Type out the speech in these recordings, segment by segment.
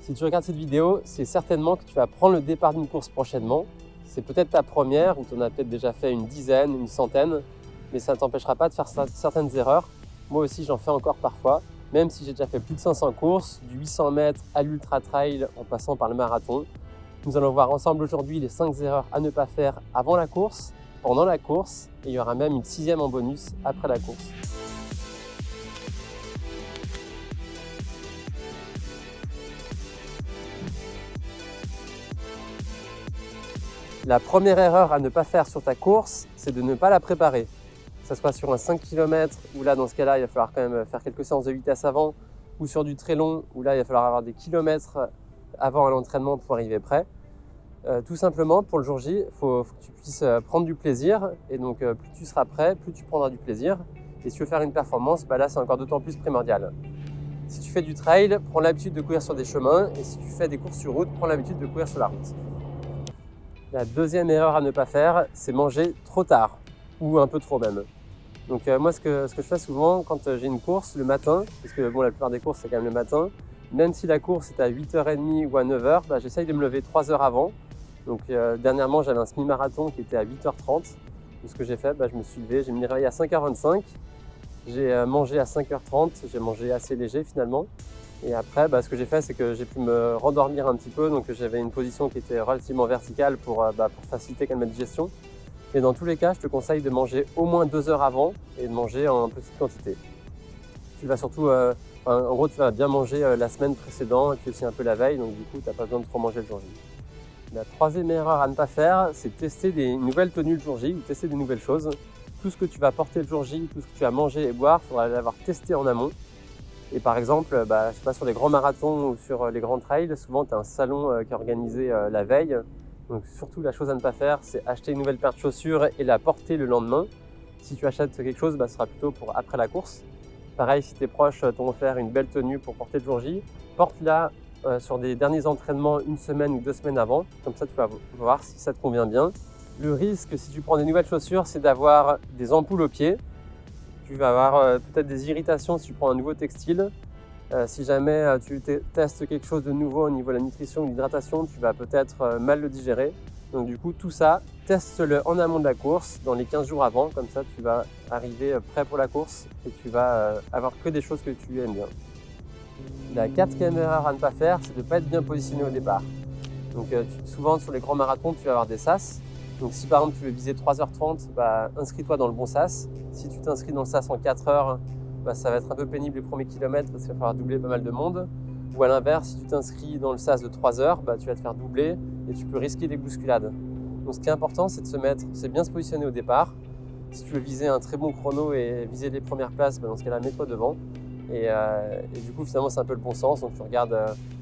Si tu regardes cette vidéo, c'est certainement que tu vas prendre le départ d'une course prochainement. C'est peut-être ta première ou tu en as peut-être déjà fait une dizaine, une centaine, mais ça ne t'empêchera pas de faire certaines erreurs. Moi aussi, j'en fais encore parfois, même si j'ai déjà fait plus de 500 courses, du 800 mètres à l'ultra trail en passant par le marathon. Nous allons voir ensemble aujourd'hui les 5 erreurs à ne pas faire avant la course, pendant la course, et il y aura même une 6e en bonus après la course. La première erreur à ne pas faire sur ta course, c'est de ne pas la préparer. Que ce soit sur un 5 km, où là, dans ce cas-là, il va falloir quand même faire quelques séances de vitesse avant, ou sur du très long, où là, il va falloir avoir des kilomètres avant l'entraînement pour arriver prêt. Tout simplement, pour le jour J, il faut que tu puisses prendre du plaisir. Et donc, plus tu seras prêt, plus tu prendras du plaisir. Et si tu veux faire une performance, là, c'est encore d'autant plus primordial. Si tu fais du trail, prends l'habitude de courir sur des chemins. Et si tu fais des courses sur route, prends l'habitude de courir sur la route. La deuxième erreur à ne pas faire, c'est manger trop tard, ou un peu trop même. Donc moi, ce que je fais souvent quand j'ai une course le matin, parce que la plupart des courses c'est quand même le matin, même si la course est à 8h30 ou à 9h, j'essaye de me lever 3 heures avant. Donc dernièrement, j'avais un semi-marathon qui était à 8h30. Donc ce que j'ai fait, je me suis levé, j'ai mis le réveil à 5h25, j'ai mangé à 5h30, j'ai mangé assez léger finalement. Et après, ce que j'ai fait, c'est que j'ai pu me rendormir un petit peu. Donc j'avais une position qui était relativement verticale pour faciliter quand même ma digestion. Et dans tous les cas, je te conseille de manger au moins 2 heures avant et de manger en petite quantité. Tu vas surtout, en gros, tu vas bien manger la semaine précédente et puis aussi un peu la veille. Donc du coup, tu n'as pas besoin de trop manger le jour J. La troisième erreur à ne pas faire, c'est tester des nouvelles tenues le jour J ou tester des nouvelles choses. Tout ce que tu vas porter le jour J, tout ce que tu vas manger et boire, il faudra l'avoir testé en amont. Et par exemple, sur les grands marathons ou sur les grands trails, souvent tu as un salon qui est organisé la veille. Donc surtout la chose à ne pas faire, c'est acheter une nouvelle paire de chaussures et la porter le lendemain. Si tu achètes quelque chose, ce sera plutôt pour après la course. Pareil, si tes proches t'ont offert une belle tenue pour porter le jour J, porte-la sur des derniers entraînements 1 semaine ou 2 semaines avant. Comme ça, tu vas voir si ça te convient bien. Le risque, si tu prends des nouvelles chaussures, c'est d'avoir des ampoules aux pieds. Tu vas avoir peut-être des irritations si tu prends un nouveau textile. Si jamais tu testes quelque chose de nouveau au niveau de la nutrition ou de l'hydratation, tu vas peut-être mal le digérer. Donc du coup, tout ça, teste-le en amont de la course, dans les 15 jours avant. Comme ça, tu vas arriver prêt pour la course et tu vas avoir que des choses que tu aimes bien. La 4e erreur à ne pas faire, c'est de ne pas être bien positionné au départ. Donc souvent, sur les grands marathons, tu vas avoir des sas. Donc si par exemple tu veux viser 3h30, inscris-toi dans le bon sas. Si tu t'inscris dans le sas en 4 heures, ça va être un peu pénible les premiers kilomètres parce qu'il va falloir doubler pas mal de monde. Ou à l'inverse, si tu t'inscris dans le sas de 3 heures, tu vas te faire doubler et tu peux risquer des bousculades. Donc ce qui est important, c'est de bien se positionner au départ. Si tu veux viser un très bon chrono et viser les premières places, dans ce cas-là, mets-toi devant. Et du coup, finalement, c'est un peu le bon sens. Donc tu regardes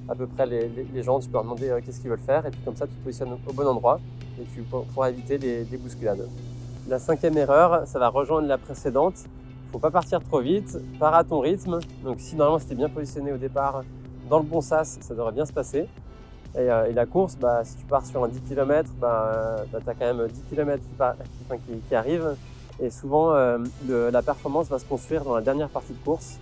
à peu près les gens, tu peux leur demander qu'est-ce qu'ils veulent faire. Et puis comme ça, tu te positionnes au bon endroit et tu pourras éviter les bousculades. La 5e erreur, ça va rejoindre la précédente. Il ne faut pas partir trop vite, pars à ton rythme. Donc si normalement c'était bien positionné au départ dans le bon sas, ça devrait bien se passer. Et la course, si tu pars sur un 10 km, tu as quand même 10 km qui arrivent. Et souvent, la performance va se construire dans la dernière partie de course.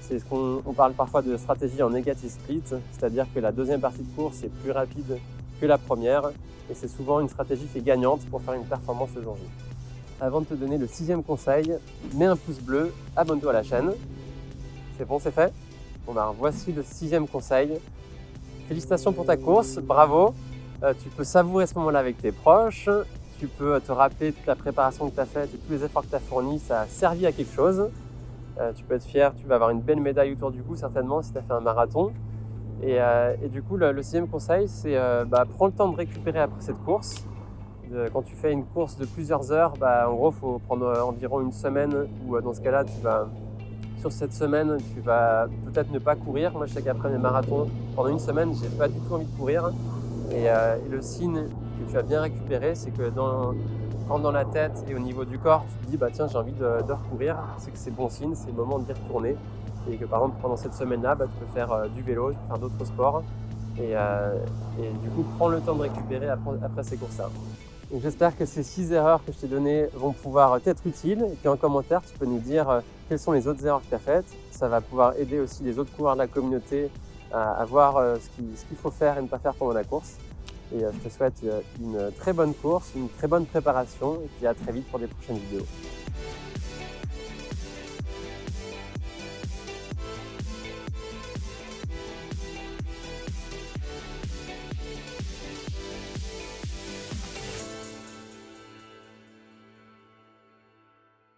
C'est on parle parfois de stratégie en negative split, c'est-à-dire que la deuxième partie de course est plus rapide que la première. Et c'est souvent une stratégie qui est gagnante pour faire une performance le jour J. Avant de te donner le 6e conseil, mets un pouce bleu, abonne-toi à la chaîne. C'est bon, c'est fait ? Voici le 6e conseil. Félicitations pour ta course, bravo. Tu peux savourer ce moment-là avec tes proches. Tu peux te rappeler toute la préparation que tu as faite et tous les efforts que tu as fournis. Ça a servi à quelque chose. Tu peux être fier, tu vas avoir une belle médaille autour du cou certainement si tu as fait un marathon. Et du coup, le 6e conseil, c'est prends le temps de récupérer après cette course. Quand tu fais une course de plusieurs heures, en gros, il faut prendre environ une semaine où dans ce cas-là, sur cette semaine, tu vas peut-être ne pas courir. Moi, je sais qu'après mes marathons, pendant une semaine, j'ai pas du tout envie de courir. Et le signe que tu as bien récupéré, c'est que quand dans la tête et au niveau du corps, tu te dis tiens, j'ai envie de recourir, c'est que c'est bon signe, c'est le moment d'y retourner. Et que par exemple, pendant cette semaine-là, tu peux faire du vélo, tu peux faire d'autres sports. Et du coup, prends le temps de récupérer après ces courses-là. Donc j'espère que ces 6 erreurs que je t'ai données vont pouvoir t'être utiles. Et puis en commentaire, tu peux nous dire quelles sont les autres erreurs que tu as faites. Ça va pouvoir aider aussi les autres coureurs de la communauté à voir ce qu'il faut faire et ne pas faire pendant la course. Et je te souhaite une très bonne course, une très bonne préparation et puis à très vite pour des prochaines vidéos.